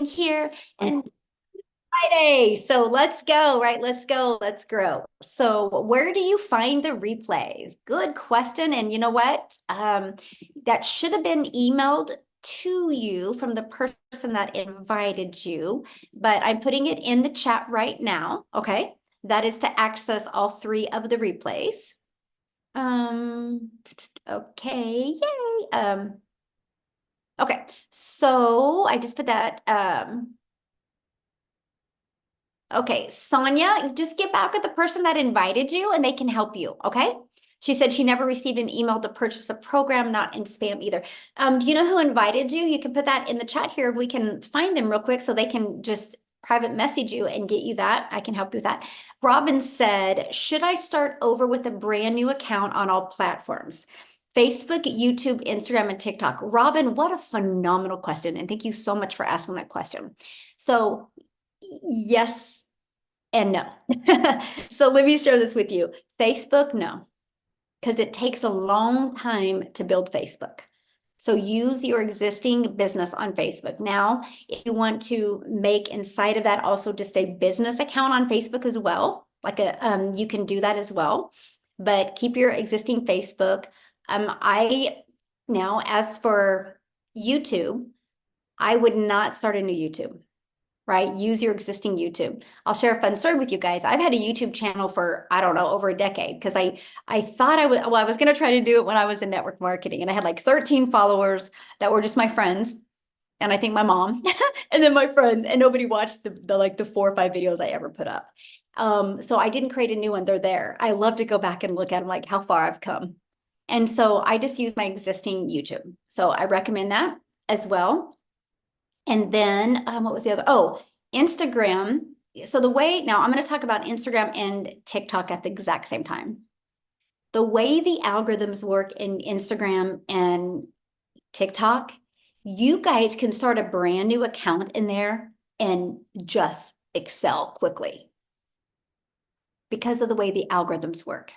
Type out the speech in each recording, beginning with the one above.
here and Friday. So let's go, right? Let's go, let's grow. So where do you find the replays? Good question. And you know what? That should have been emailed to you from the person that invited you, but I'm putting it in the chat right now. Okay. That is to access all three of the replays. Um, okay, yay. Okay, so I just put that. Okay, Sonia, just get back with the person that invited you and they can help you, okay? She said she never received an email to purchase a program, not in spam either. Do you know who invited you? You can put that in the chat here. We can find them real quick so they can just private message you and get you that. I can help you with that. Robin said, should I start over with a brand new account on all platforms? Facebook, YouTube, Instagram, and TikTok. Robin, what a phenomenal question. And thank you so much for asking that question. So yes and no. So let me share this with you. Facebook, no, because it takes a long time to build Facebook. So use your existing business on Facebook. Now, if you want to make inside of that also just a business account on Facebook as well, like you can do that as well, but keep your existing Facebook. Now, as for YouTube, I would not start a new YouTube, right? Use your existing YouTube. I'll share a fun story with you guys. I've had a YouTube channel for, I don't know, over a decade because I thought I was going to try to do it when I was in network marketing, and I had like 13 followers that were just my friends. And I think my mom and then my friends, and nobody watched the like the 4 or 5 videos I ever put up. So I didn't create a new one. They're there. I love to go back and look at them, like how far I've come. And so I just use my existing YouTube. So I recommend that as well. And then what was the other? Oh, Instagram. So the way, now I'm going to talk about Instagram and TikTok at the exact same time. The way the algorithms work in Instagram and TikTok, you guys can start a brand new account in there and just excel quickly because of the way the algorithms work.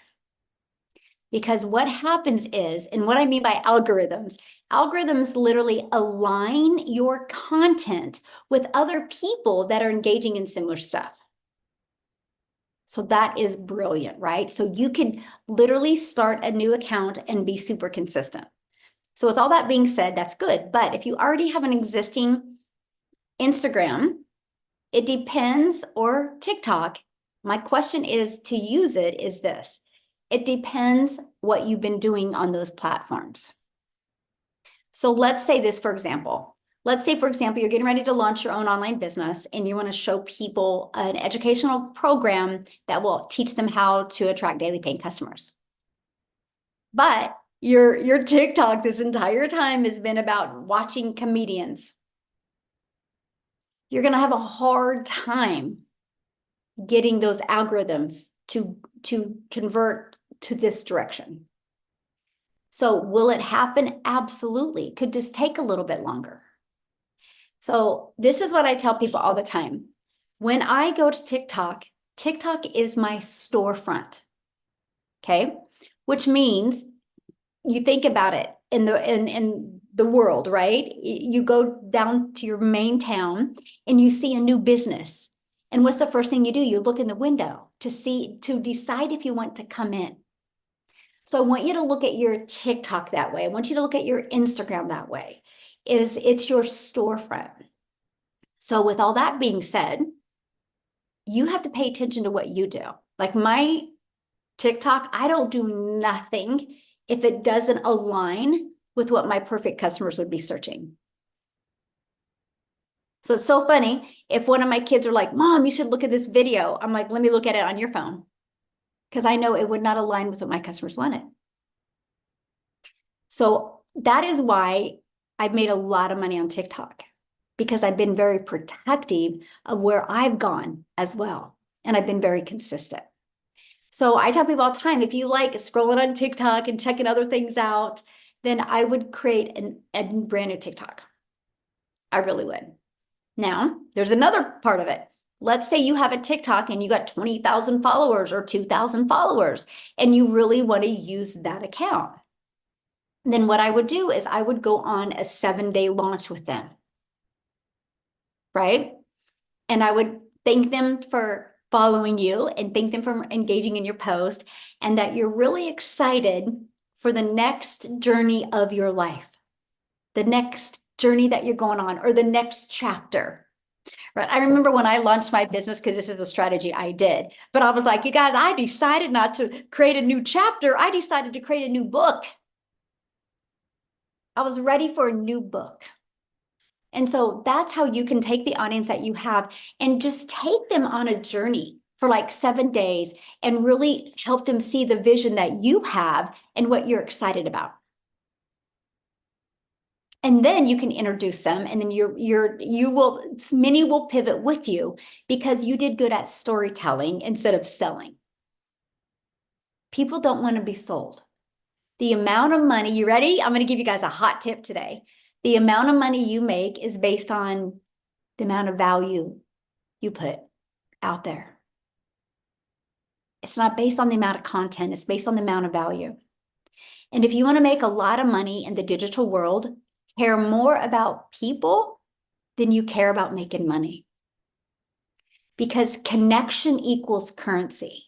Because what happens is, and what I mean by algorithms, algorithms literally align your content with other people that are engaging in similar stuff. So that is brilliant, right? So you can literally start a new account and be super consistent. So with all that being said, that's good. But if you already have an existing Instagram, it depends, or TikTok, my question is to use it is this. It depends what you've been doing on those platforms. So let's say this, for example. Let's say, for example, you're getting ready to launch your own online business and you want to show people an educational program that will teach them how to attract daily paying customers. But your TikTok this entire time has been about watching comedians. You're going to have a hard time getting those algorithms to convert to this direction. So will it happen? Absolutely. It could just take a little bit longer. So this is what I tell people all the time. When I go to TikTok, TikTok is my storefront. Okay. Which means you think about it in the world, right? You go down to your main town and you see a new business. And what's the first thing you do? You look in the window to decide if you want to come in. So I want you to look at your TikTok that way. I want you to look at your Instagram that way. It's your storefront. So with all that being said, you have to pay attention to what you do. Like my TikTok, I don't do nothing if it doesn't align with what my perfect customers would be searching. So it's so funny. If one of my kids are like, Mom, you should look at this video. I'm like, let me look at it on your phone. Because I know it would not align with what my customers wanted. So that is why I've made a lot of money on TikTok, because I've been very protective of where I've gone as well. And I've been very consistent. So I tell people all the time, if you like scrolling on TikTok and checking other things out, then I would create a brand new TikTok. I really would. Now, there's another part of it. Let's say you have a TikTok and you got 20,000 followers or 2,000 followers, and you really want to use that account. Then what I would do is I would go on a 7-day launch with them. right? And I would thank them for following you and thank them for engaging in your post, and that you're really excited for the next journey of your life, the next journey that you're going on, or the next chapter. Right. I remember when I launched my business, because this is a strategy I did, but I was like, you guys, I decided not to create a new chapter. I decided to create a new book. I was ready for a new book. And so that's how you can take the audience that you have and just take them on a journey for like 7 days and really help them see the vision that you have and what you're excited about. And then you can introduce them, and then many will pivot with you because you did good at storytelling instead of selling. People don't want to be sold. The amount of money, you ready? I'm going to give you guys a hot tip today. The amount of money you make is based on the amount of value you put out there. It's not based on the amount of content, it's based on the amount of value. And if you want to make a lot of money in the digital world, care more about people than you care about making money. Because connection equals currency.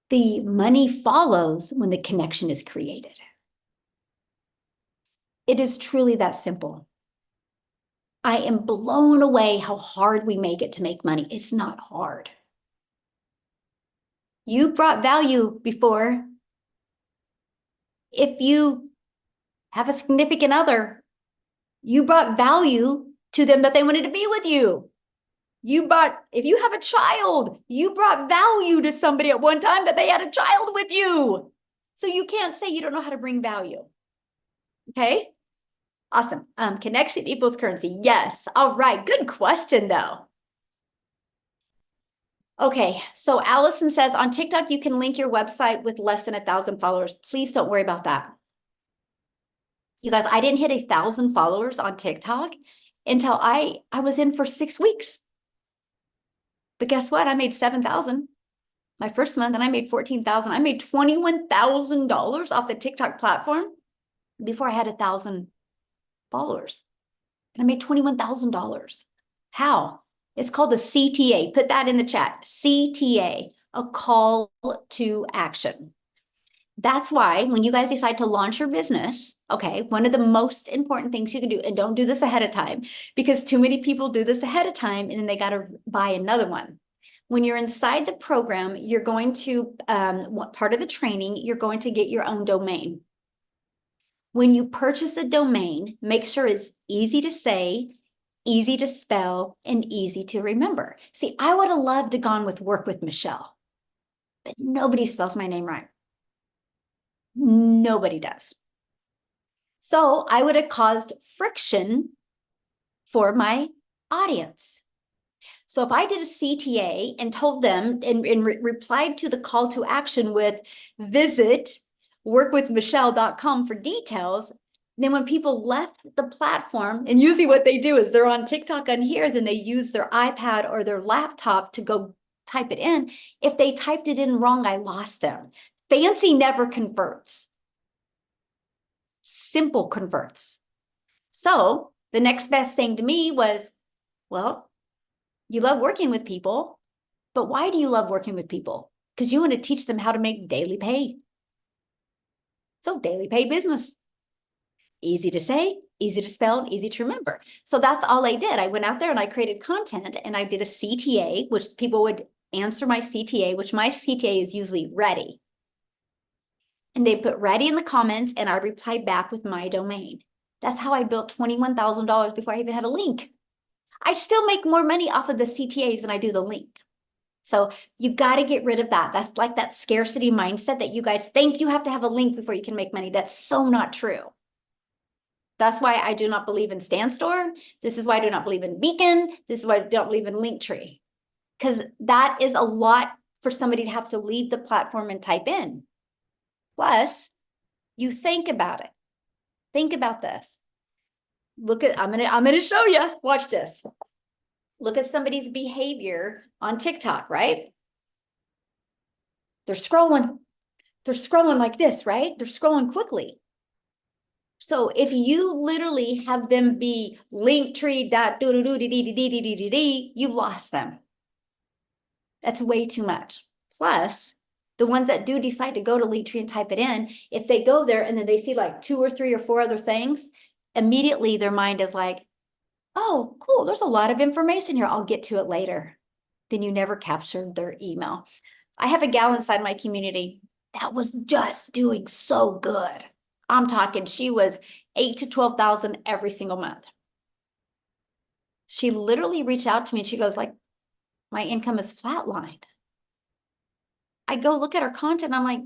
The money follows when the connection is created. It is truly that simple. I am blown away how hard we make it to make money. It's not hard. You brought value before. If you have a significant other, you brought value to them that they wanted to be with you. If you have a child, you brought value to somebody at one time that they had a child with you. So you can't say you don't know how to bring value. Okay? Awesome. Connection equals currency. Yes. All right. Good question, though. Okay. So Allison says on TikTok, you can link your website with less than 1,000 followers. Please don't worry about that. You guys, I didn't hit 1,000 followers on TikTok until I was in for 6 weeks. But guess what? I made 7,000 my first month, and I made 14,000. I made $21,000 off the TikTok platform before I had 1,000 followers. And I made $21,000. How? It's called a CTA. Put that in the chat. CTA, a call to action. That's why when you guys decide to launch your business, okay, one of the most important things you can do, and don't do this ahead of time, because too many people do this ahead of time and then they got to buy another one. When you're inside the program, you're going to, part of the training, you're going to get your own domain. When you purchase a domain, make sure it's easy to say, easy to spell, and easy to remember. See, I would have loved to gone with Work with Michelle, but nobody spells my name right. Nobody does. So I would have caused friction for my audience. So if I did a CTA and told them and replied to the call to action with visit workwithmichelle.com for details, then when people left the platform, and usually what they do is they're on TikTok on here, then they use their iPad or their laptop to go type it in. If they typed it in wrong, I lost them. Fancy never converts. Simple converts. So the next best thing to me was, well, you love working with people, but why do you love working with people? Because you want to teach them how to make daily pay. So daily pay business. Easy to say, easy to spell, and easy to remember. So that's all I did. I went out there and I created content and I did a CTA, which people would answer my CTA, which my CTA is usually ready. And they put ready in the comments and I replied back with my domain. That's how I built $21,000 before I even had a link. I still make more money off of the CTAs than I do the link. So you got to get rid of that. That's like that scarcity mindset that you guys think you have to have a link before you can make money. That's so not true. That's why I do not believe in StanStore. This is why I do not believe in Beacon. This is why I don't believe in Linktree. Because that is a lot for somebody to have to leave the platform and type in. Plus, you think about it. Think about this. Look at, I'm gonna show you. Watch this. Look at somebody's behavior on TikTok, right? They're scrolling. They're scrolling like this, right? They're scrolling quickly. So if you literally have them be linktree dot do do do dee dee dee dee dee dee dee, you've lost them. That's way too much. Plus, the ones that do decide to go to Linktree and type it in, if they go there and then they see like 2 or 3 or 4 other things, immediately their mind is like, oh, cool, there's a lot of information here. I'll get to it later. Then you never captured their email. I have a gal inside my community that was just doing so good. I'm talking, she was 8 to 12,000 every single month. She literally reached out to me and she goes like, my income is flatlined. I go look at her content. I'm like,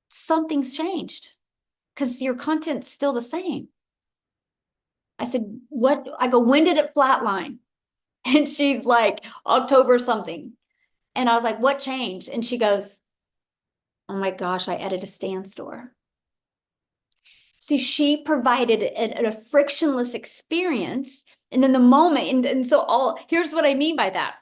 something's changed because your content's still the same. I said, what? I go, when did it flatline? And she's like, October something. And I was like, what changed? And she goes, oh my gosh, I added a stand store. See, she provided a frictionless experience. And then the moment, and so here's what I mean by that.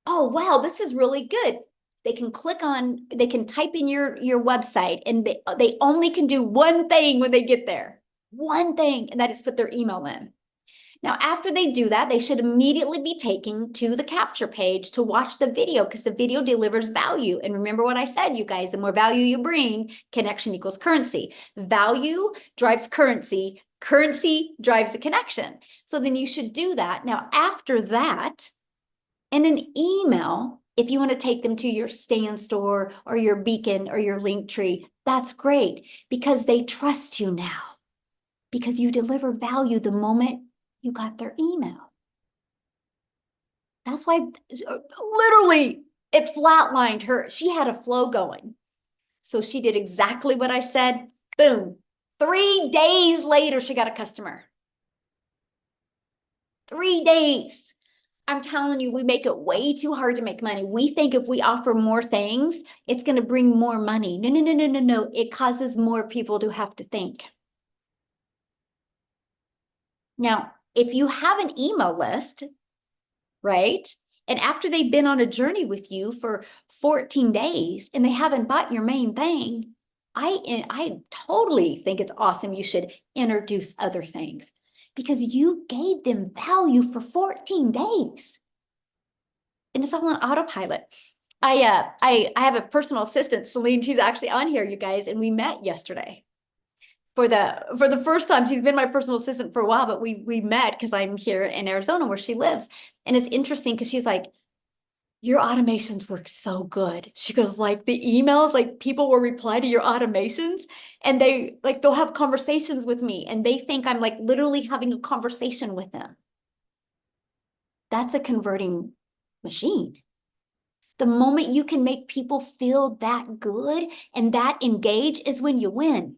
Oh, wow, this is really good. They can click on, they can type in your website and they only can do one thing when they get there. One thing, and that is put their email in. Now, after they do that, they should immediately be taken to the capture page to watch the video because the video delivers value. And remember what I said, you guys, the more value you bring, connection equals currency. Value drives currency. Currency drives a connection. So then you should do that. Now, after that, in an email, if you want to take them to your stand store or your beacon or your link tree, that's great because they trust you now because you deliver value the moment you got their email. That's why literally it flatlined her. She had a flow going. So she did exactly what I said. Boom. 3 days later, she got a customer. 3 days. I'm telling you, we make it way too hard to make money. We think if we offer more things, it's going to bring more money. No, no, no, no, no, no. It causes more people to have to think. Now, if you have an email list, right? And after they've been on a journey with you for 14 days and they haven't bought your main thing, I totally think it's awesome. You should introduce other things because you gave them value for 14 days. And it's all on autopilot. I have a personal assistant, Celine. She's actually on here, you guys, and we met yesterday for the first time. She's been my personal assistant for a while, but we met because I'm here in Arizona where she lives. And it's interesting because she's like, your automations work so good. She goes, like the emails, like people will reply to your automations and they'll have conversations with me and they think I'm like literally having a conversation with them. That's a converting machine. The moment you can make people feel that good and that engaged is when you win.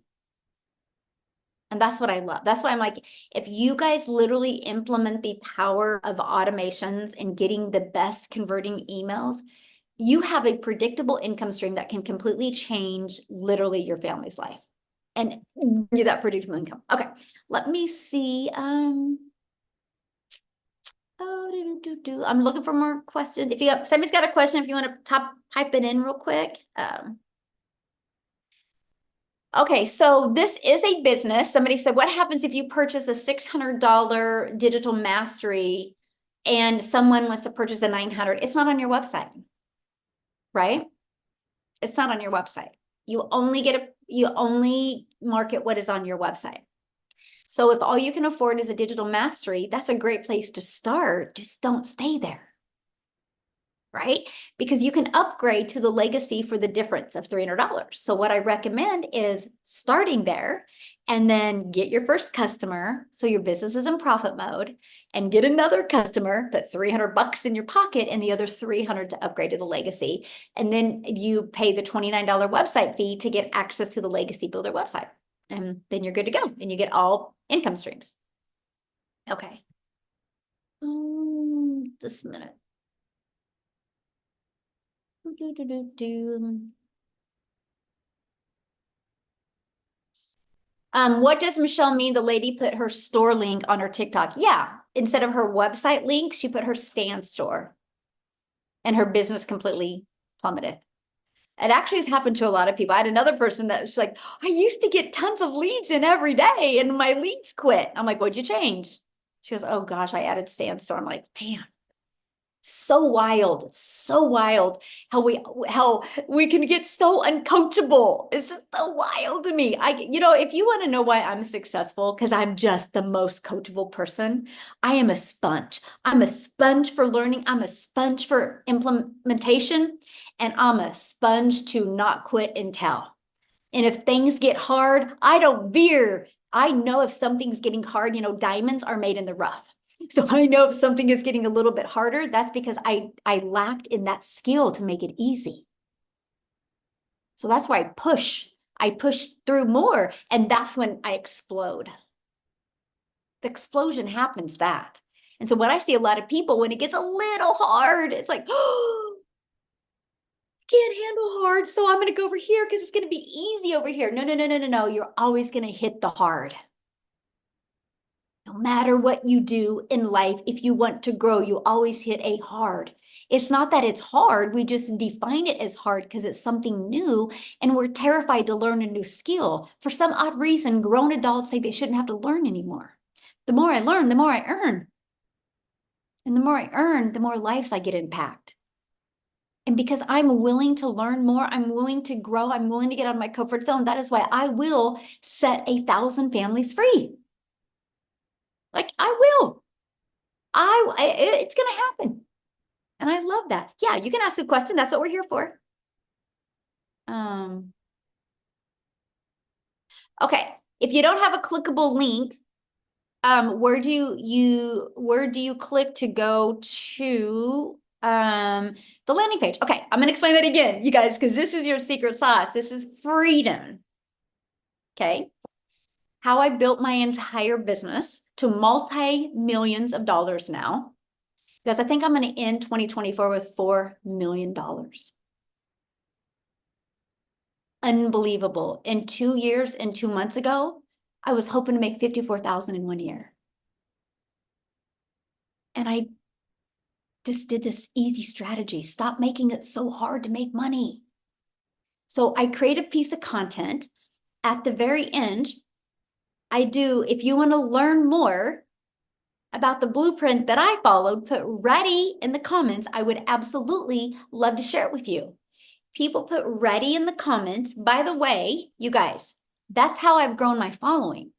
And that's what I love. That's why I'm like, if you guys literally implement the power of automations and getting the best converting emails, you have a predictable income stream that can completely change literally your family's life and give that predictable income. Okay, let me see. I'm looking for more questions. If you have, somebody's got a question, if you want to type it in real quick. Okay, so this is a business. Somebody said, what happens if you purchase a $600 digital mastery and someone wants to purchase a 900? It's not on your website, right? It's not on your website. You only market what is on your website. So if all you can afford is a digital mastery, that's a great place to start. Just don't stay there. Right? Because you can upgrade to the legacy for the difference of $300. So what I recommend is starting there and then get your first customer so your business is in profit mode and get another customer, put $300 in your pocket and the other 300 to upgrade to the legacy. And then you pay the $29 website fee to get access to the legacy builder website. And then you're good to go and you get all income streams. Okay. Just a minute. What does Michelle mean? The lady put her store link on her TikTok. Yeah, instead of her website link, she put her stand store and her business completely plummeted. It actually has happened to a lot of people. I had another person that was like, I used to get tons of leads in every day and my leads quit. I'm like, what'd you change? She goes, oh gosh, I added standstill. I'm like, man, so wild how we can get so uncoachable. It's just so wild to me. If you want to know why I'm successful, because I'm just the most coachable person. I am a sponge. I'm a sponge for learning. I'm a sponge for implementation, and I'm a sponge to not quit and tell. And if things get hard, I don't veer. I know if something's getting hard, diamonds are made in the rough. So I know if something is getting a little bit harder, that's because I lacked in that skill to make it easy. So that's why I push. I push through more, and that's when I explode. The explosion happens that. And so when I see a lot of people, when it gets a little hard, it's like, oh, can't handle hard, so I'm going to go over here because it's going to be easy over here. No. You're always going to hit the hard. No matter what you do in life, if you want to grow, you always hit a hard. It's not that it's hard. We just define it as hard because it's something new and we're terrified to learn a new skill. For some odd reason, grown adults say they shouldn't have to learn anymore. The more I learn, the more I earn. And the more I earn, the more lives I get impact. And because I'm willing to learn more, I'm willing to grow, I'm willing to get out of my comfort zone. That is why I will set 1,000 families free. Like I will. It's going to happen. And I love that. Yeah, you can ask a question. That's what we're here for. Okay. If you don't have a clickable link, where do you click to go to the landing page? Okay, I'm gonna explain that again, you guys, because this is your secret sauce. This is freedom. Okay. How I built my entire business to multi-millions of dollars now, because I think I'm going to end 2024 with $4 million. Unbelievable. In 2 years and 2 months ago, I was hoping to make 54,000 in 1 year. And I just did this easy strategy. Stop making it so hard to make money. So I create a piece of content. At the very end, if you want to learn more about the blueprint that I followed, put ready in the comments. I would absolutely love to share it with you. People put ready in the comments. By the way, you guys, that's how I've grown my following.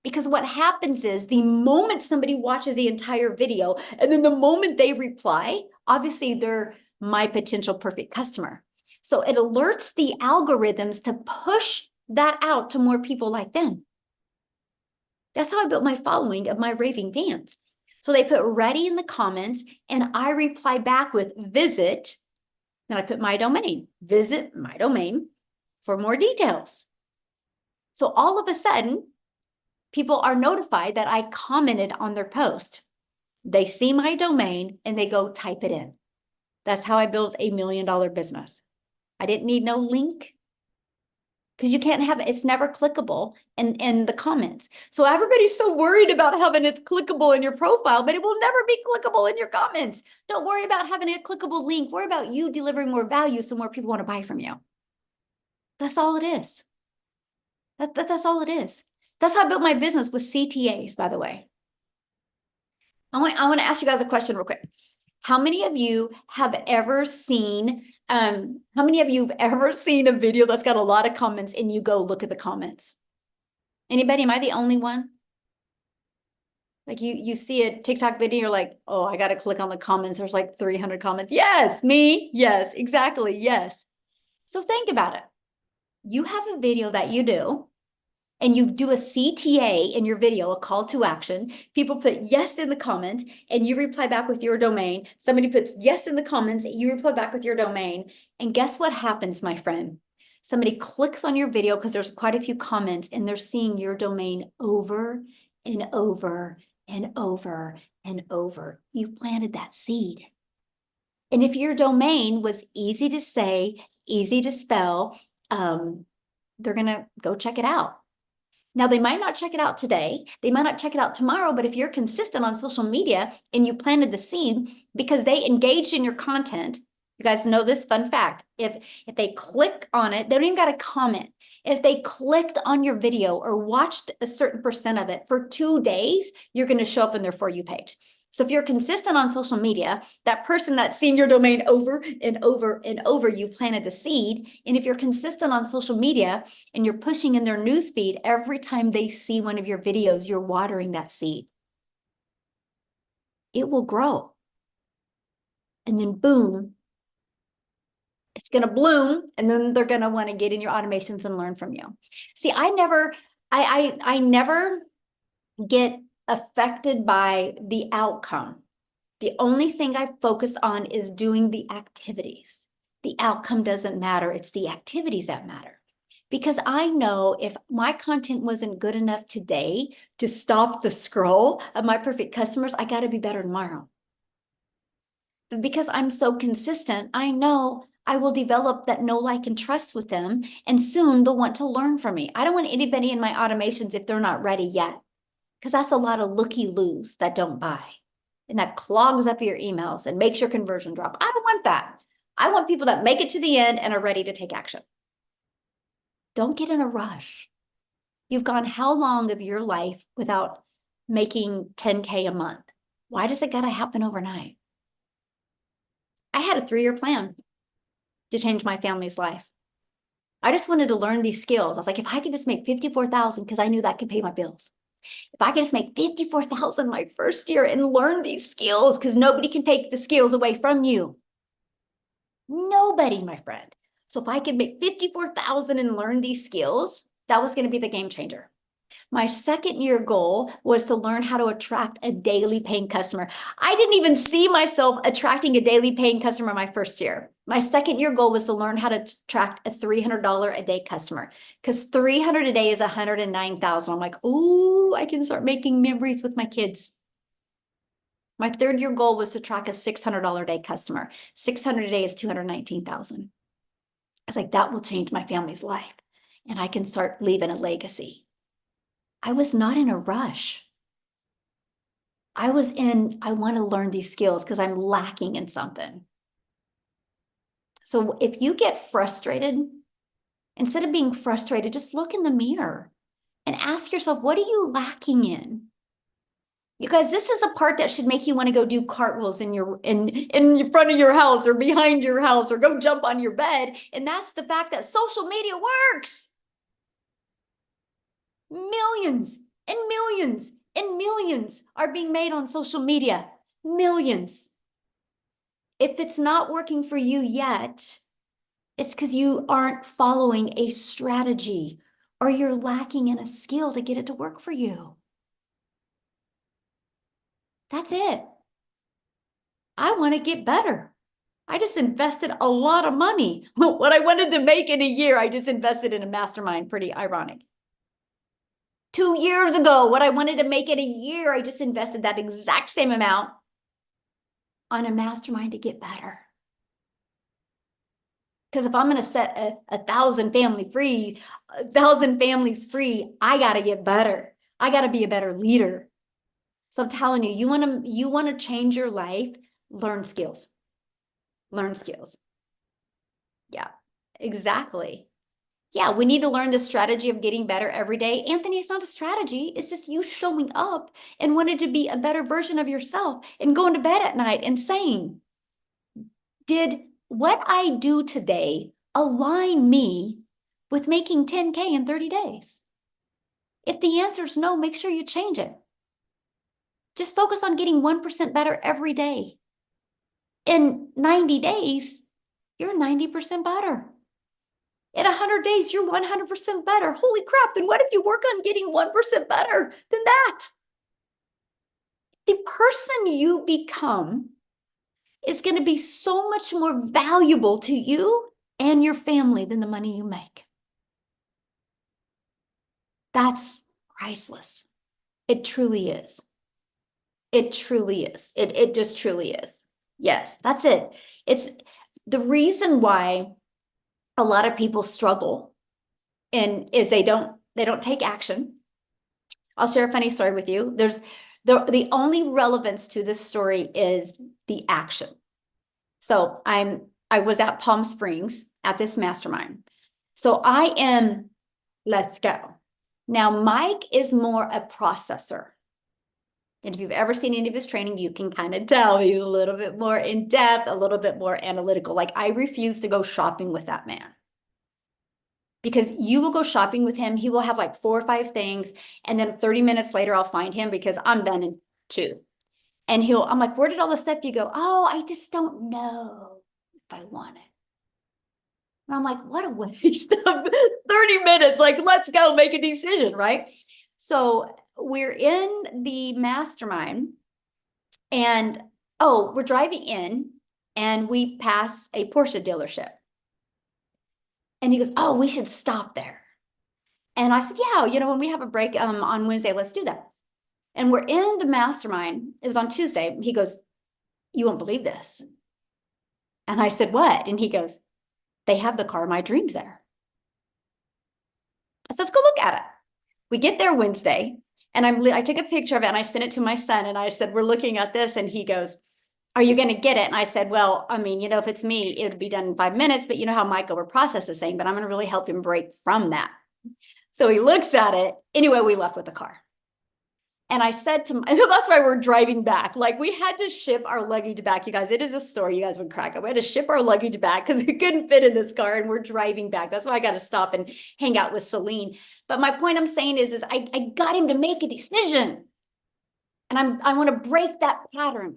Because what happens is the moment somebody watches the entire video and then the moment they reply, obviously they're my potential perfect customer. So it alerts the algorithms to push that out to more people like them. That's how I built my following of my raving fans. So they put ready in the comments and I reply back with visit. And I put my domain, visit my domain for more details. So all of a sudden, people are notified that I commented on their post. They see my domain and they go type it in. That's how I built $1 million business. I didn't need no link because you can't have it. It's never clickable in the comments. So everybody's so worried about having it clickable in your profile, but it will never be clickable in your comments. Don't worry about having a clickable link. Worry about you delivering more value so more people want to buy from you. That's all it is. That's all it is. That's how I built my business with CTAs, by the way. I want to ask you guys a question real quick. How many of you have ever seen a video that's got a lot of comments and you go look at the comments? Anybody? Am I the only one? Like you see a TikTok video, you're like, oh, I got to click on the comments. There's like 300 comments. Yes, me. Yes, exactly. Yes. So think about it. You have a video that you do and you do a CTA in your video, a call to action. People put yes in the comments and you reply back with your domain. Somebody puts yes in the comments, you reply back with your domain. And guess what happens, my friend? Somebody clicks on your video because there's quite a few comments and they're seeing your domain over and over and over and over. You planted that seed. And if your domain was easy to say, easy to spell, they're going to go check it out. Now, they might not check it out today. They might not check it out tomorrow, but if you're consistent on social media and you planted the seed because they engaged in your content, You guys know this fun fact. If they click on it, they don't even got to comment. If they clicked on your video or watched a certain percent of it for 2 days, you're going to show up in their For You page. So if you're consistent on social media, that person that's seen your domain over and over and over, you planted the seed. And if you're consistent on social media and you're pushing in their newsfeed, every time they see one of your videos, you're watering that seed. It will grow. And then boom, it's going to bloom, and then they're going to want to get in your automations and learn from you. See, I never get affected by the outcome. The only thing I focus on is doing the activities. The outcome doesn't matter. It's the activities that matter. Because I know if my content wasn't good enough today to stop the scroll of my perfect customers, I got to be better tomorrow. But because I'm so consistent, I know I will develop that know, like, and trust with them. And soon they'll want to learn from me. I don't want anybody in my automations if they're not ready yet, because that's a lot of looky-loos that don't buy. And that clogs up your emails and makes your conversion drop. I don't want that. I want people that make it to the end and are ready to take action. Don't get in a rush. You've gone how long of your life without making 10K a month? Why does it got to happen overnight? I had a 3-year plan to change my family's life. I just wanted to learn these skills. I was like, if I could just make 54,000, because I knew that could pay my bills. If I could just make 54,000 my first year and learn these skills, because nobody can take the skills away from you. Nobody, my friend. So if I could make 54,000 and learn these skills, that was going to be the game changer. My second year goal was to learn how to attract a daily paying customer. I didn't even see myself attracting a daily paying customer my first year. My second year goal was to learn how to attract a $300 a day customer, because 300 a day is 109,000. I'm like, ooh, I can start making memories with my kids. My third year goal was to track a $600 a day customer. 600 a day is 219,000. I was like, that will change my family's life, and I can start leaving a legacy. I was not in a rush. I want to learn these skills because I'm lacking in something. So if you get frustrated, instead of being frustrated, just look in the mirror and ask yourself, what are you lacking in? You guys, this is the part that should make you want to go do cartwheels in front of your house or behind your house, or go jump on your bed. And that's the fact that social media works. Millions and millions and millions are being made on social media. Millions. If it's not working for you yet, it's because you aren't following a strategy, or you're lacking in a skill to get it to work for you. That's it. I want to get better. I just invested a lot of money. What I wanted to make in a year, I just invested in a mastermind. Pretty ironic. 2 years ago, what I wanted to make in a year, I just invested that exact same amount on a mastermind to get better. Because if I'm going to set a 1,000 families free, I got to get better. I got to be a better leader. So I'm telling you, you want to change your life, learn skills. Learn skills. Yeah, exactly. Yeah, we need to learn the strategy of getting better every day. Anthony, it's not a strategy. It's just you showing up and wanting to be a better version of yourself and going to bed at night and saying, did what I do today align me with making 10K in 30 days? If the answer is no, make sure you change it. Just focus on getting 1% better every day. In 90 days, you're 90% better. In 100 days, you're 100% better. Holy crap, then what if you work on getting 1% better than that? The person you become is going to be so much more valuable to you and your family than the money you make. That's priceless. It truly is. It truly is. It just truly is. Yes, that's it. It's the reason why a lot of people struggle and is they don't take action. I'll share a funny story with you. There's the only relevance to this story is the action. So I'm I was at Palm Springs at this mastermind. So I am, let's go. Now, Mike is more a processor. And if you've ever seen any of his training, you can kind of tell he's a little bit more in depth, a little bit more analytical. Like I refuse to go shopping with that man. Because you will go shopping with him, he will have like 4 or 5 things, and then 30 minutes later, I'll find him because I'm done in 2. And I'm like, where did all the stuff you go? Oh, I just don't know if I want it. And I'm like, what a waste of 30 minutes. Like, let's go make a decision, right? So we're in the mastermind and we're driving in and we pass a Porsche dealership. And he goes, oh, we should stop there. And I said, yeah, when we have a break on Wednesday, let's do that. And we're in the mastermind. It was on Tuesday. He goes, you won't believe this. And I said, what? And he goes, they have the car of my dreams there. I said, let's go look at it. We get there Wednesday and I took a picture of it and I sent it to my son and I said, we're looking at this. And he goes, are you going to get it? And I said, well, I mean, if it's me, it would be done in 5 minutes, but you know how Mike overprocesses is saying, but I'm going to really help him break from that. So he looks at it. Anyway, we left with the car. And I said to him, so that's why we're driving back. Like we had to ship our luggage back, you guys. It is a story you guys would crack up. We had to ship our luggage back because we couldn't fit in this car and we're driving back. That's why I got to stop and hang out with Celine. But my point I'm saying is I got him to make a decision. And I want to break that pattern.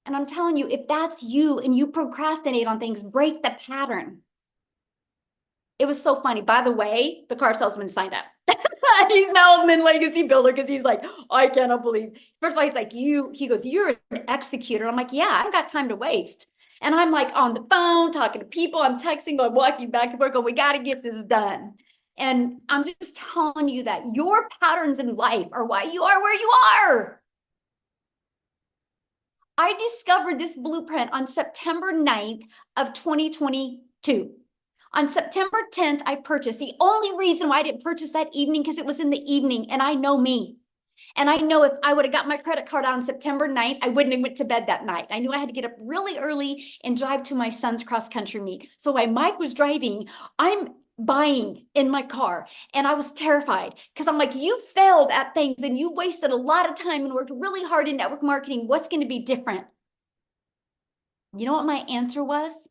And I'm telling you, if that's you and you procrastinate on things, break the pattern. It was so funny. By the way, the car salesman signed up. He's now a legacy builder because he's like, I cannot believe. First of all, he's like, he goes, you're an executor. I'm like, yeah, I don't got time to waste. And I'm like on the phone, talking to people. I'm texting, I'm walking back and forth, going, we got to get this done. And I'm just telling you that your patterns in life are why you are where you are. I discovered this blueprint on September 9th of 2022. On September 10th, I purchased. The only reason why I didn't purchase that evening because it was in the evening and I know me. And I know if I would have got my credit card on September 9th, I wouldn't have went to bed that night. I knew I had to get up really early and drive to my son's cross-country meet. So while Mike was driving, I'm buying in my car and I was terrified because I'm like, you failed at things and you wasted a lot of time and worked really hard in network marketing. What's going to be different? You know what my answer was?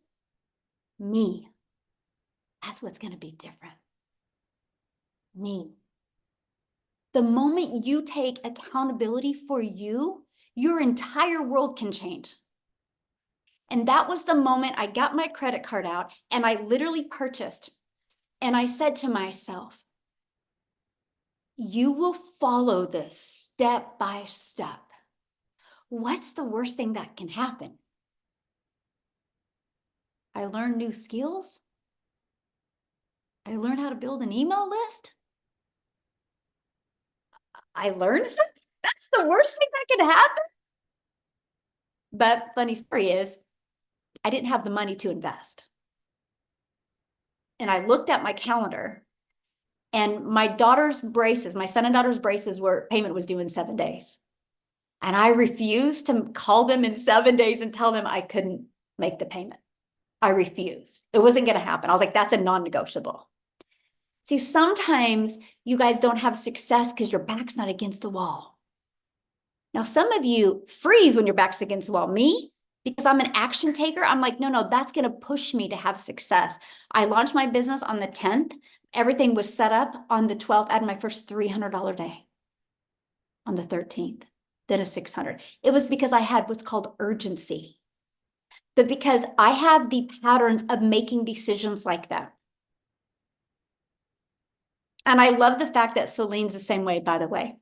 Me. That's what's going to be different. Me. The moment you take accountability for you, your entire world can change. And that was the moment I got my credit card out and I literally purchased. And I said to myself, you will follow this step by step. What's the worst thing that can happen? I learned new skills. I learned how to build an email list. I learned something. That's the worst thing that can happen. But funny story is, I didn't have the money to invest. And I looked at my calendar and my daughter's braces, my son and daughter's braces payment was due in 7 days. And I refused to call them in 7 days and tell them I couldn't make the payment. I refused. It wasn't going to happen. I was like, that's a non-negotiable. See, sometimes you guys don't have success because your back's not against the wall. Now, some of you freeze when your back's against the wall. Me, because I'm an action taker, I'm like, no, that's going to push me to have success. I launched my business on the 10th. Everything was set up on the 12th. I had my first $300 day on the 13th, then a 600. It was because I had what's called urgency. But because I have the patterns of making decisions like that. And I love the fact that Celine's the same way, by the way.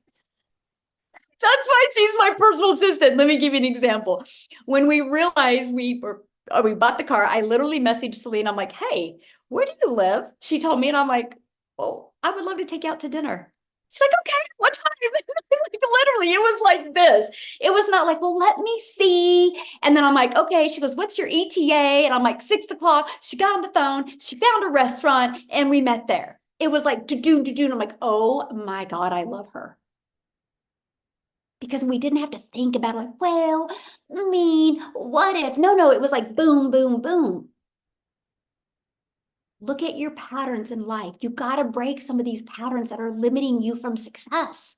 That's why she's my personal assistant. Let me give you an example. When we realized we bought the car, I literally messaged Celine. I'm like, hey, where do you live? She told me, and I'm like, oh, I would love to take you out to dinner. She's like, okay, what time? Like, literally, it was like this. It was not like, well, let me see. And then I'm like, okay. She goes, what's your ETA? And I'm like, 6 o'clock. She got on the phone. She found a restaurant and we met there. It was like, do-do. I'm like, oh my God, I love her. because we didn't have to think about like, well, I mean, what if? No, it was like boom, boom, boom. Look at your patterns in life. You got to break some of these patterns that are limiting you from success.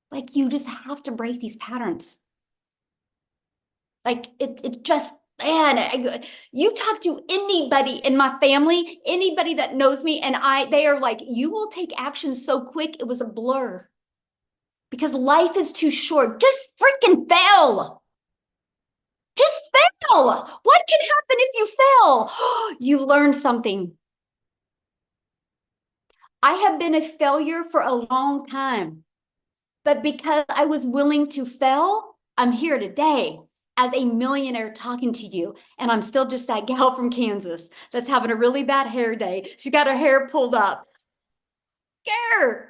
Like you just have to break these patterns. Like it just, man, you talk to anybody in my family, anybody that knows me, and they are like, you will take action so quick, it was a blur. Because life is too short. Just freaking fail. Just fail. What can happen if you fail? You learn something. I have been a failure for a long time, but because I was willing to fail, I'm here today as a millionaire talking to you. And I'm still just that gal from Kansas that's having a really bad hair day. She got her hair pulled up. Scared.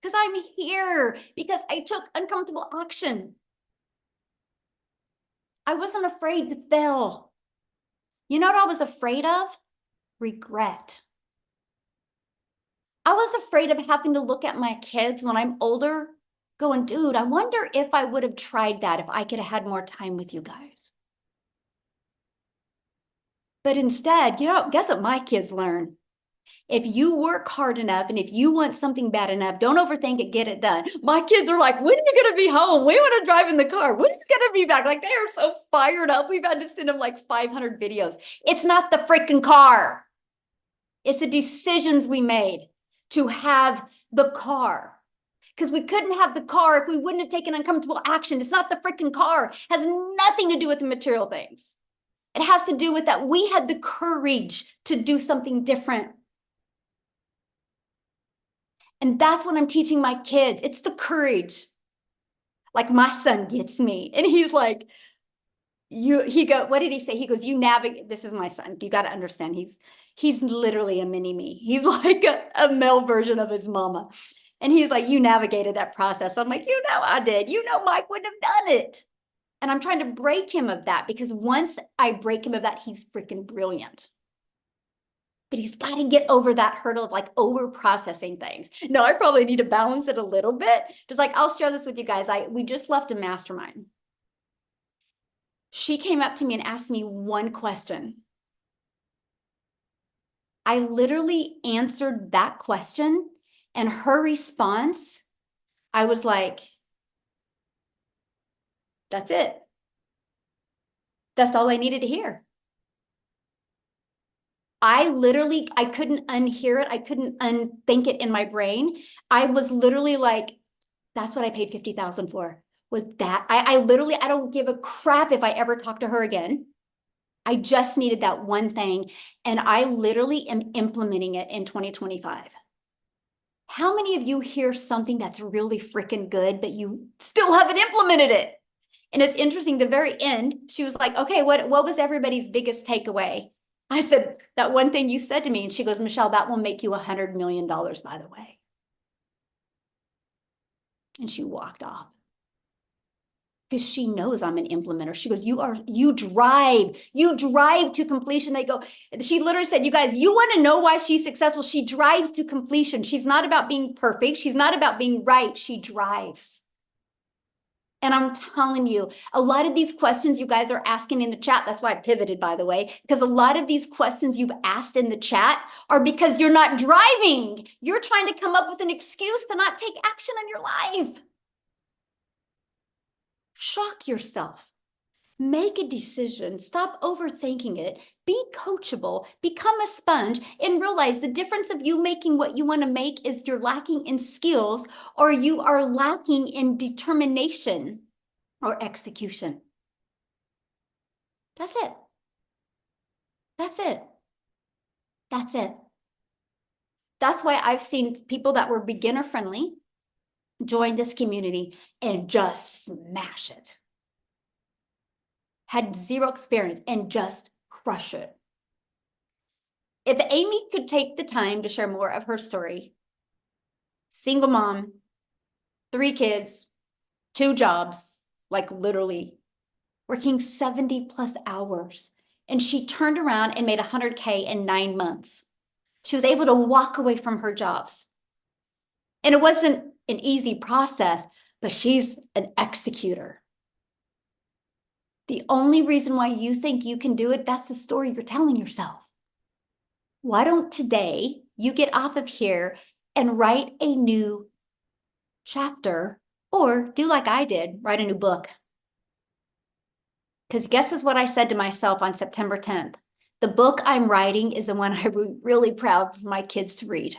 Because I'm here, because I took uncomfortable action. I wasn't afraid to fail. You know what I was afraid of? Regret. I was afraid of having to look at my kids when I'm older, going, dude, I wonder if I would have tried that, if I could have had more time with you guys. But instead, guess what my kids learn? If you work hard enough and if you want something bad enough, don't overthink it, get it done. My kids are like, when are you going to be home? We want to drive in the car. When are you going to be back? Like, they are so fired up. We've had to send them like 500 videos. It's not the freaking car. It's the decisions we made to have the car. Because we couldn't have the car if we wouldn't have taken uncomfortable action. It's not the freaking car. It has nothing to do with the material things. It has to do with that we had the courage to do something different. And that's what I'm teaching my kids. It's the courage. Like my son gets me. And he's like, what did he say? He goes, you navigate. This is my son. You got to understand. He's literally a mini me. He's like a male version of his mama. And he's like, you navigated that process. I'm like, I did. Mike wouldn't have done it. And I'm trying to break him of that, because once I break him of that, he's freaking brilliant. But he's got to get over that hurdle of like over processing things. No, I probably need to balance it a little bit. Just like, I'll share this with you guys. We just left a mastermind. She came up to me and asked me one question. I literally answered that question, and her response, I was like, that's it. That's all I needed to hear. I couldn't unhear it. I couldn't unthink it in my brain. I was literally like, that's what I paid 50,000 for, was that. I literally, I don't give a crap if I ever talk to her again. I just needed that one thing. And I literally am implementing it in 2025. How many of you hear something that's really freaking good, but you still haven't implemented it? And it's interesting, the very end, she was like, okay, what was everybody's biggest takeaway? I said, that one thing you said to me. And she goes, Michelle, that will make you $100 million, by the way. And she walked off. Because she knows I'm an implementer. She goes, you drive to completion. She literally said, you guys, you want to know why she's successful? She drives to completion. She's not about being perfect. She's not about being right. She drives. And I'm telling you, a lot of these questions you guys are asking in the chat, that's why I pivoted, by the way, because a lot of these questions you've asked in the chat are because you're not driving. You're trying to come up with an excuse to not take action in your life. Shock yourself. Make a decision. Stop overthinking it. Be coachable. Become a sponge, and realize the difference of you making what you want to make is you're lacking in skills, or you are lacking in determination or execution. That's it. That's it. That's it. That's why I've seen people that were beginner friendly join this community and just smash it. Had zero experience and just crush it. If Amy could take the time to share more of her story, single mom, 3 kids, 2 jobs, like literally working 70 plus hours. And she turned around and made 100K in 9 months. She was able to walk away from her jobs. And it wasn't an easy process, but she's an executor. The only reason why you think you can do it, that's the story you're telling yourself. Why don't today you get off of here and write a new chapter, or do like I did, write a new book? Because guess is what I said to myself on September 10th. The book I'm writing is the one I'm really proud for my kids to read.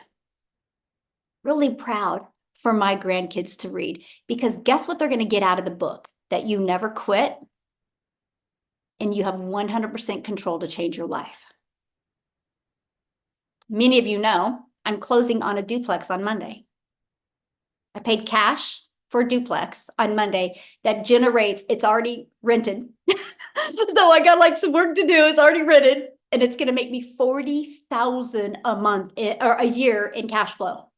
Really proud for my grandkids to read. Because guess what they're going to get out of the book? That you never quit and you have 100% control to change your life. Many of you know I'm closing on a duplex on Monday. I paid cash for a duplex on Monday that generates, it's already rented. So I got like some work to do. It's already rented and it's going to make me 40,000 a month or a year in cash flow.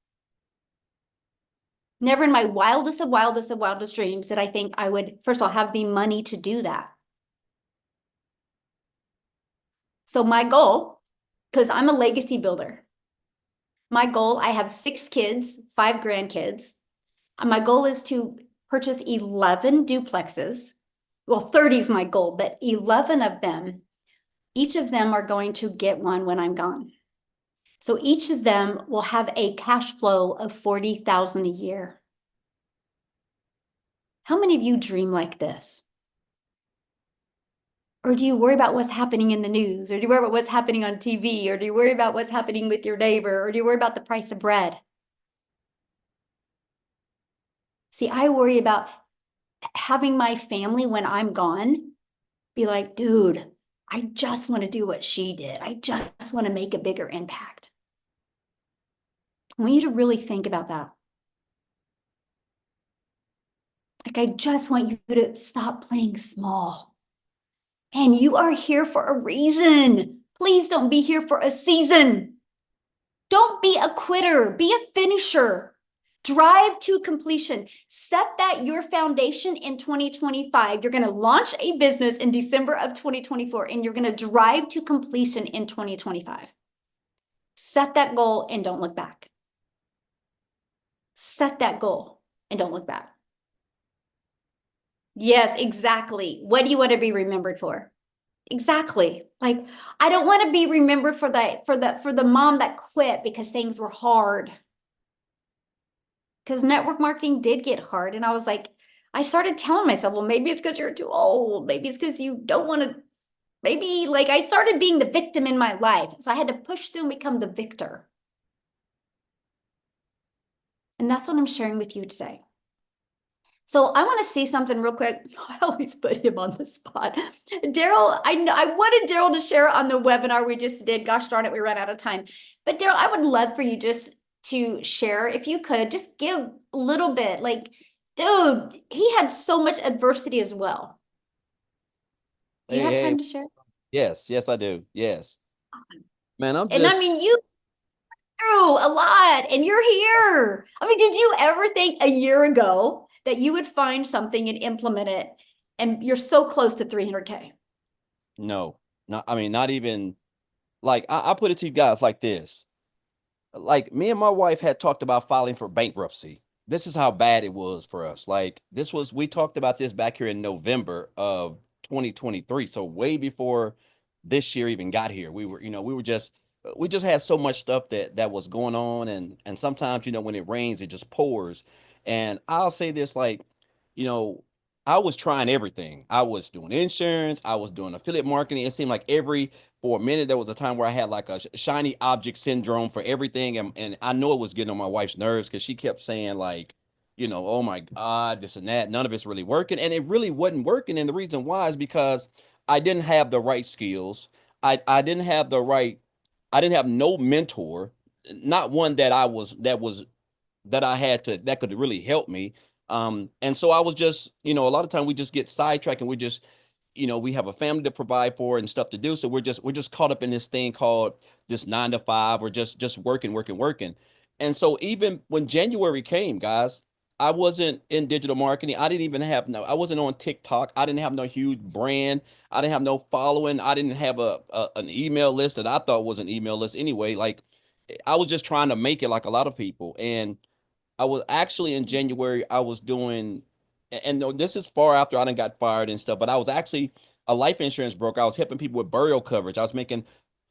Never in my wildest dreams did I think I would, first of all, have the money to do that. So my goal, because I'm a legacy builder, my goal, I have 6 kids, 5 grandkids. My goal is to purchase 11 duplexes. Well, 30 is my goal, but 11 of them, each of them are going to get one when I'm gone. So each of them will have a cash flow of 40,000 a year. How many of you dream like this? Or do you worry about what's happening in the news? Or do you worry about what's happening on TV? Or do you worry about what's happening with your neighbor? Or do you worry about the price of bread? See, I worry about having my family when I'm gone be like, dude, I just want to do what she did. I just want to make a bigger impact. I want you to really think about that. Like, I just want you to stop playing small. And you are here for a reason. Please don't be here for a season. Don't be a quitter, be a finisher. Drive to completion. Set that your foundation in 2025. You're going to launch a business in December of 2024, and you're going to drive to completion in 2025. Set that goal and don't look back. Set that goal and don't look back. Yes, exactly. What do you want to be remembered for? Exactly. Like, I don't want to be remembered for the mom that quit because things were hard. Because network marketing did get hard. And I was like, I started telling myself, well, maybe it's because you're too old. Maybe it's because you don't want to, maybe like I started being the victim in my life. So I had to push through and become the victor. And that's what I'm sharing with you today. So I want to see something real quick. I always put him on the spot. Daryl, I wanted Daryl to share on the webinar we just did. Gosh darn it, we ran out of time. But Daryl, I would love for you just to share, if you could, just give a little bit. Like, dude, he had so much adversity as well. Do you Hey, have hey, time to share? yes, I do. Yes. Awesome. Man, I'm And I just mean, you through a lot and you're here. I mean, did you ever think a year ago that you would find something and implement it and you're so close to 300K? no, not I mean, not even like I put it to you guys like this. Like me and my wife had talked about filing for bankruptcy. This is how bad it was for us. Like this was we talked about this back here in November of 2023. So way before this year even got here. We just had so much stuff that was going on and sometimes when it rains it just pours. And I'll say this like, you know, I was trying everything. I was doing insurance, I was doing affiliate marketing. It seemed like for a minute there was a time where I had like a shiny object syndrome for everything, and I know it was getting on my wife's nerves because she kept saying like, oh my God, this and that. None of it's really working, and it really wasn't working. And the reason why is because I didn't have the right skills. I didn't have the right. I didn't have no mentor, not one that I had to that could really help me. And so I was just, a lot of time we just get sidetracked and we just, we have a family to provide for and stuff to do. So we're just caught up in this thing called this 9 to 5 or just working, working, working. And so even when January came, guys, I wasn't in digital marketing. I wasn't on TikTok. I didn't have no huge brand. I didn't have no following. I didn't have an email list that I thought was an email list anyway. Like I was just trying to make it like a lot of people. And I was actually in January, I was doing, and no, this is far after I done got fired and stuff, but I was actually a life insurance broker. I was helping people with burial coverage. I was making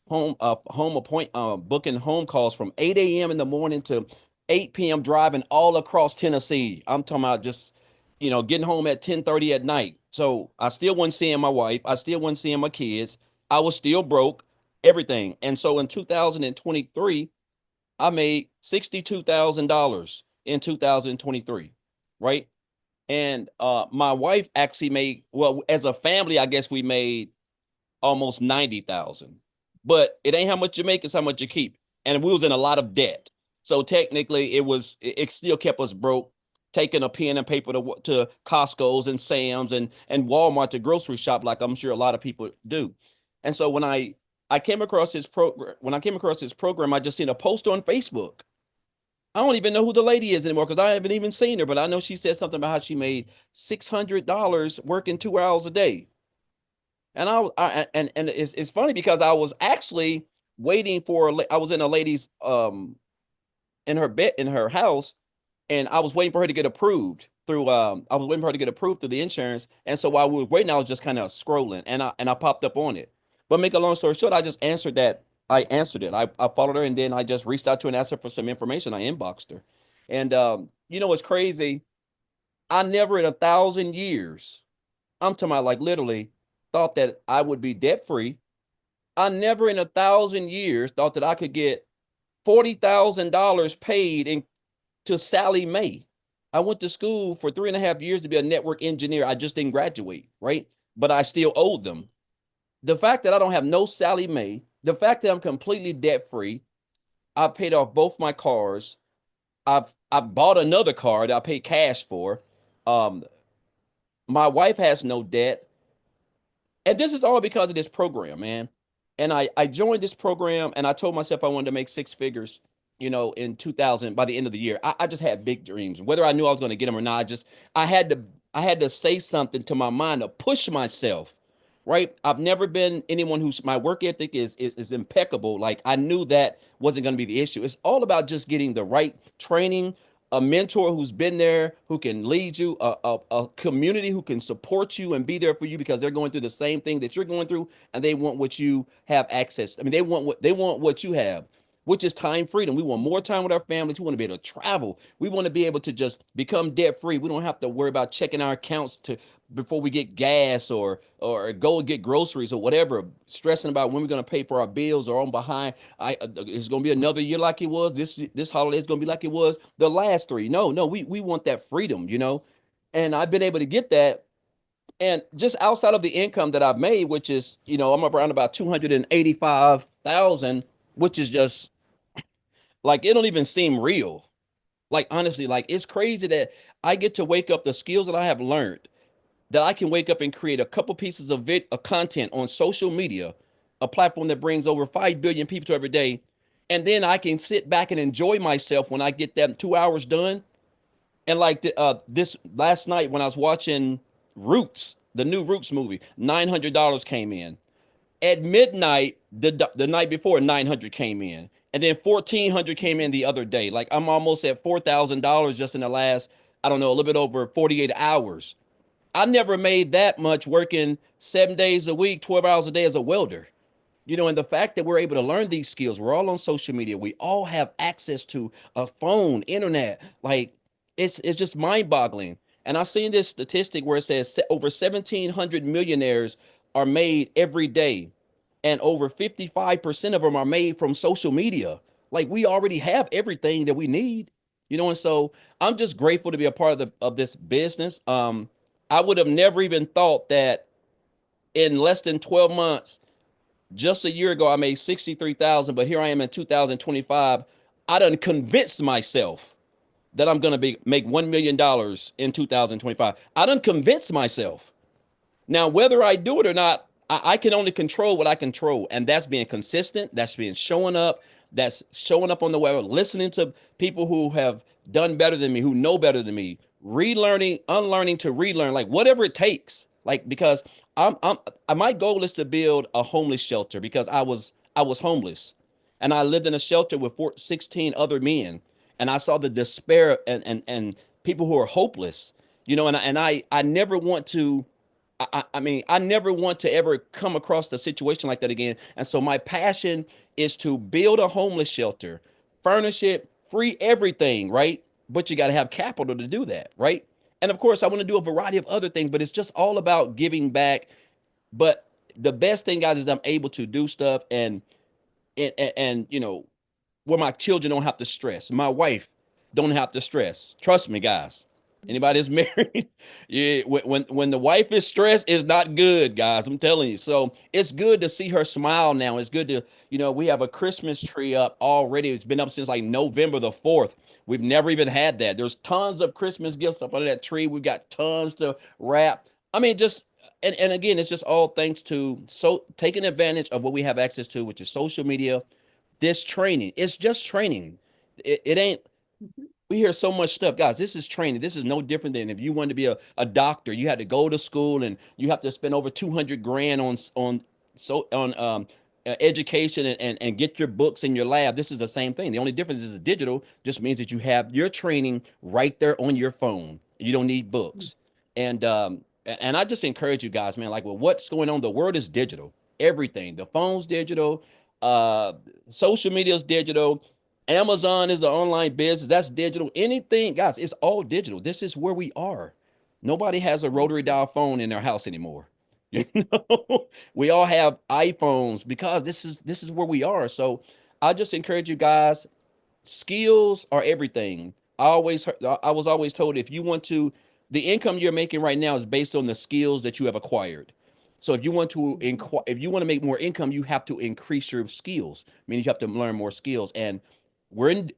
booking home calls from 8 a.m. in the morning to 8 p.m. driving all across Tennessee. I'm talking about just, getting home at 10:30 at night. So I still wasn't seeing my wife. I still wasn't seeing my kids. I was still broke, everything. And so in 2023, I made $62,000 in 2023, right? And my wife actually made, well, as a family, I guess we made almost 90,000. But it ain't how much you make, it's how much you keep. And we was in a lot of debt. So technically it still kept us broke, taking a pen and paper to Costco's and Sam's and Walmart to grocery shop, like I'm sure a lot of people do. And so I came across this program, I just seen a post on Facebook. I don't even know who the lady is anymore because I haven't even seen her, but I know she said something about how she made $600 working 2 hours a day. And and it's funny because I was actually waiting for I was in a lady's in her bed in her house, and I was waiting for her to get approved through I was waiting for her to get approved through the insurance. And so while we were waiting, I was just kind of scrolling, and I popped up on it. But make a long story short, I just answered that. I answered it. I followed her, and then I just reached out to her and asked her for some information. I inboxed her. And what's crazy? I never in 1,000 years, I'm talking about like literally, thought that I would be debt free. I never in 1,000 years thought that I could get $40,000 paid to Sally Mae. I went to school for 3.5 years to be a network engineer. I just didn't graduate, right? But I still owed them. The fact that I don't have no Sally Mae, the fact that I'm completely debt free, I paid off both my cars. I've bought another car that I paid cash for. Um, my wife has no debt. And this is all because of this program, man. And I joined this program and I told myself I wanted to make six figures, in 2000 by the end of the year. I just had big dreams. Whether I knew I was going to get them or not, I had to I had to say something to my mind to push myself. Right? I've never been anyone who's my work ethic is impeccable. Like I knew that wasn't going to be the issue. It's all about just getting the right training, a mentor who's been there, who can lead you, a community who can support you and be there for you because they're going through the same thing that you're going through, and they want what you have access. I mean, they want what you have, which is time freedom. We want more time with our families. We want to be able to travel. We want to be able to just become debt free. We don't have to worry about checking our accounts to before we get gas or go get groceries or whatever, stressing about when we're going to pay for our bills or on behind. It's going to be another year like it was. This holiday is going to be like it was the last three. No, no, we want that freedom. And I've been able to get that. And just outside of the income that I've made, which is, I'm around about 285,000, which is just like it don't even seem real. Like honestly, like it's crazy that I get to wake up the skills that I have learned, that I can wake up and create a couple pieces of content on social media, a platform that brings over 5 billion people to every day. And then I can sit back and enjoy myself when I get that 2 hours done. And like this last night when I was watching Roots, the new Roots movie, $900 came in. At midnight, the night before, 900 came in. And then 1,400 came in the other day. Like I'm almost at $4,000 just in the last, I don't know, a little bit over 48 hours. I never made that much working 7 days a week, 12 hours a day as a welder. And the fact that we're able to learn these skills, we're all on social media. We all have access to a phone, internet. Like it's just mind-boggling. And I've seen this statistic where it says over 1,700 millionaires are made every day, and over 55% of them are made from social media. Like we already have everything that we need. And so I'm just grateful to be a part of this business. I would have never even thought that in less than 12 months, just a year ago, I made 63,000, but here I am in 2025. I done convinced myself that I'm gonna make $1 million in 2025. I done convinced myself. Now, whether I do it or not, I can only control what I control, and that's being consistent. That's being showing up. That's showing up on the web, listening to people who have done better than me, who know better than me, relearning, unlearning to relearn, like whatever it takes. Like because my goal is to build a homeless shelter because I was homeless, and I lived in a shelter with 16 other men, and I saw the despair and people who are hopeless, and I never want to. I mean, I never want to ever come across a situation like that again. And so my passion is to build a homeless shelter, furnish it, free everything, right? But you got to have capital to do that, right? And of course, I want to do a variety of other things, but it's just all about giving back. But the best thing, guys, is I'm able to do stuff and where my children don't have to stress. My wife don't have to stress. Trust me, guys. Anybody that's married, yeah, when the wife is stressed, it's not good, guys. I'm telling you. So it's good to see her smile now. It's good to, we have a Christmas tree up already. It's been up since like November the 4th. We've never even had that. There's tons of Christmas gifts up under that tree. We've got tons to wrap. I mean, just and again, it's just all thanks to taking advantage of what we have access to, which is social media, this training. It's just training. It ain't, Mhm. we hear so much stuff. Guys, this is training. This is no different than if you wanted to be a doctor, you had to go to school and you have to spend over 200 grand on education and get your books in your lab. This is the same thing. The only difference is the digital just means that you have your training right there on your phone. You don't need books. And I just encourage you guys, man, like, well, what's going on? The world is digital. Everything. The phone's digital. Uh, Social media is digital. Amazon is an online business. That's digital. Anything, guys, it's all digital. This is where we are. Nobody has a rotary dial phone in their house anymore. You we all have iPhones because this is where we are. So I just encourage you guys, skills are everything. I was always told if you want to, the income you're making right now is based on the skills that you have acquired. So if you want to if you want to make more income, you have to increase your skills. Meaning you have to learn more skills. And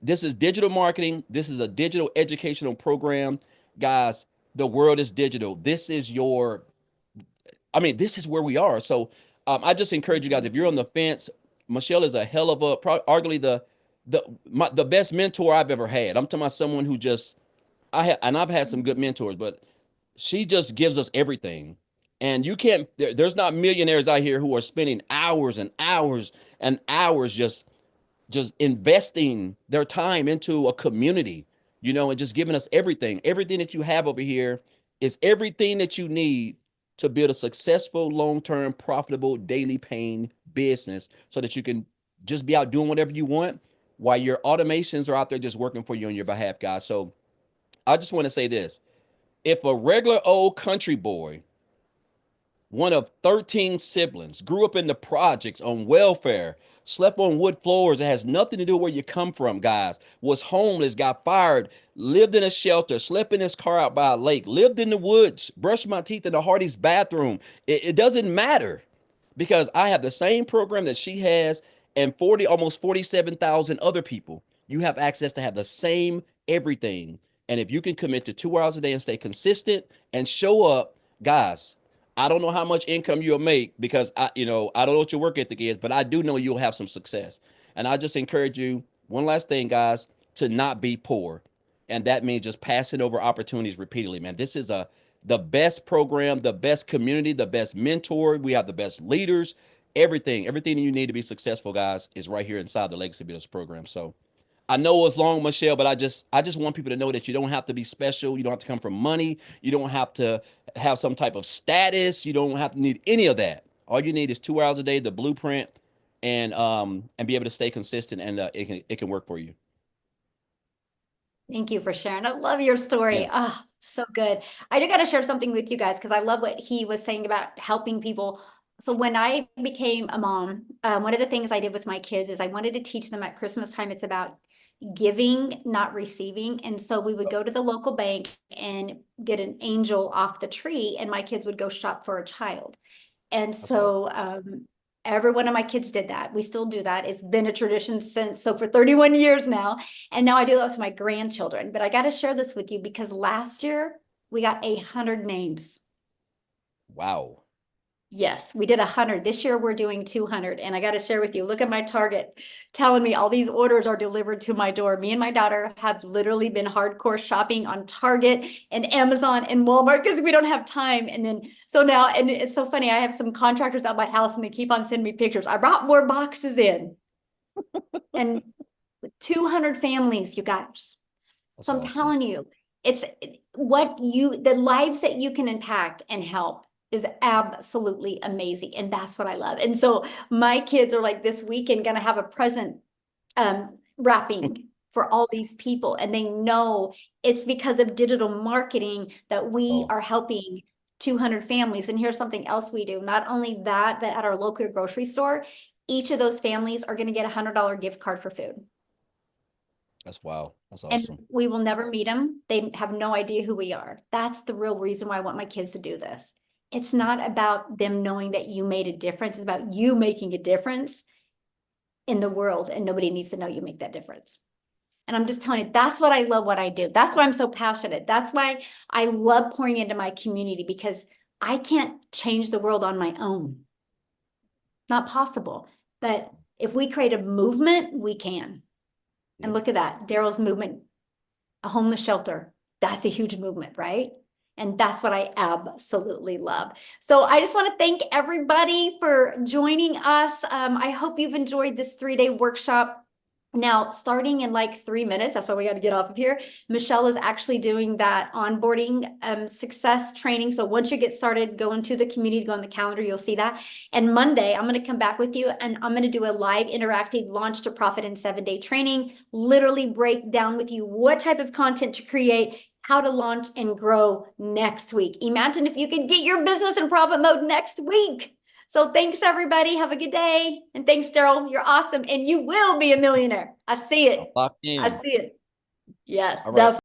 this is digital marketing. This is a digital educational program. Guys, the world is digital. This is where we are. So I just encourage you guys, if you're on the fence, Michelle is a hell of arguably the best mentor I've ever had. I'm talking about someone who just, I've had some good mentors, but she just gives us everything. And you can't, there's not millionaires out here who are spending hours and hours and hours just investing their time into a community, and just giving us everything. Everything that you have over here is everything that you need to build a successful, long-term, profitable, daily paying business so that you can just be out doing whatever you want while your automations are out there just working for you on your behalf, guys. So I just want to say this. If a regular old country boy, one of 13 siblings, grew up in the projects on welfare, slept on wood floors, it has nothing to do with where you come from, guys, was homeless, got fired, lived in a shelter, slept in his car out by a lake, lived in the woods, brushed my teeth in the Hardy's bathroom. It doesn't matter because I have the same program that she has and almost 47,000 other people. You have access to have the same everything. And if you can commit to 2 hours a day and stay consistent and show up, guys, I don't know how much income you'll make because I don't know what your work ethic is, but I do know you'll have some success. And I just encourage you, one last thing, guys, to not be poor. And that means just passing over opportunities repeatedly, man. This is the best program, the best community, the best mentor. We have the best leaders. Everything you need to be successful, guys, is right here inside the Legacy Builders program. So I know it's long, Michelle, but I just want people to know that you don't have to be special. You don't have to come from money. You don't have to have some type of status. You don't have to need any of that. All you need is 2 hours a day, the blueprint, and be able to stay consistent, and it can work for you. Thank you for sharing. I love your Yeah. story. Ah, so good. I do got to share something with you guys because I love what he was saying about helping people. So when I became a mom, one of the things I did with my kids is I wanted to teach them at Christmas time, it's about giving, not receiving. And so we would go to the local bank and get an angel off the tree, and my kids would go shop for a child. And That's awesome. so every one of my kids did that. We still do that. It's been a tradition since, so for 31 years now. And now I do that with my grandchildren. But I got to share this with you because last year we got 100 names. Wow. Yes, we did 100. This year we're doing 200. And I got to share with you, look at my Target telling me all these orders are delivered to my door. Me and my daughter have literally been hardcore shopping on Target and Amazon and Walmart because we don't have time. And then, so now, and it's so funny, I have some contractors at my house and they keep on sending me pictures. I brought more boxes in. And 200 families, you guys. That's So I'm awesome. telling you, it's the lives that you can impact and help is absolutely amazing. And that's what I love. And so my kids are like this weekend going to have a present wrapping for all these people. And they know it's because of digital marketing that we Oh, are helping 200 families. And here's something else we do. Not only that, but at our local grocery store, each of those families are going to get $100 gift card for food. that's wow. That's And awesome. we will never meet them. They have no idea who we are. That's the real reason why I want my kids to do this. It's not about them knowing that you made a difference. It's about you making a difference in the world, and nobody needs to know you make that difference. And I'm just telling you, that's what I love what I do. That's why I'm so passionate. That's why I love pouring into my community, because I can't change the world on my own. Not possible. But if we create a movement, we can. And Yeah. look at that, Daryl's movement, a homeless shelter. That's a huge movement, right? And that's what I absolutely love. So I just want to thank everybody for joining us. I hope you've enjoyed this 3-day workshop. Now, starting in like 3 minutes, that's why we got to get off of here. Michelle is actually doing that onboarding success training. So once you get started, go into the community, go on the calendar, you'll see that. And Monday, I'm going to come back with you and I'm going to do a live interactive launch to profit in 7-day training, literally break down with you what type of content to create, how to launch and grow next week. Imagine if you could get your business in profit mode next week. So thanks, everybody. Have a good day. And thanks, Daryl. You're awesome. And you will be a millionaire. I see I'm it. locked I in. see it. Yes, All right. definitely.